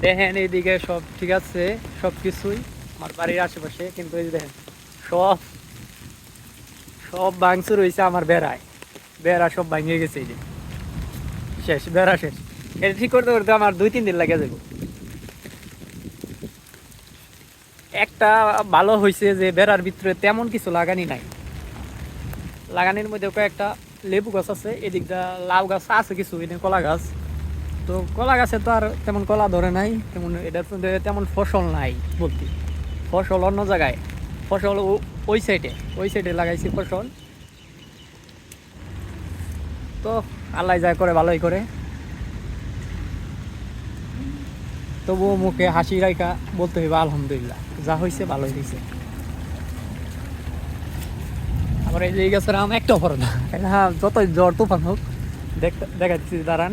দেখেন এইদিকে সব ঠিক আছে, সব কিছুই আমার বাড়ির আশেপাশে, কিন্তু এই যে দেখেন সব সব ভাঙচুর হয়েছে আমার বেড়ায়, বেড়া সব ভাঙিয়ে গেছে। এই যে শেষ, বেড়া শেষ। এটা ঠিক করতে করতে আমার 2-3 দিন লাগে যাবো। একটা ভালো হয়েছে যে বেড়ার ভিতরে তেমন কিছু লাগানি নাই, লাগানির মধ্যে কয়েকটা লেবু গাছ আছে, এদিকটা লাউ গাছ আছে কিছু, এদিকে কলা গাছ। তো কলা গাছে তো আর তেমন কলা ধরে নাই, তেমন এটা তো তেমন ফসল নাই বলতে। ফসল অন্য জায়গায়, ফসল ওই সাইডে, ওই সাইডে লাগাইছি ফসল। তো আল্লাহ যা করে ভালোই করে, তবুও মুখে হাসি রাইখা বলতে হইবা আলহামদুলিল্লাহ, যা হয়েছে ভালোই হয়েছে। আবার এই যে এই গাছের আম একটাও পড়ে না, এটা যতই জ্বর তুফান হোক, দেখাচ্ছি দাঁড়ান।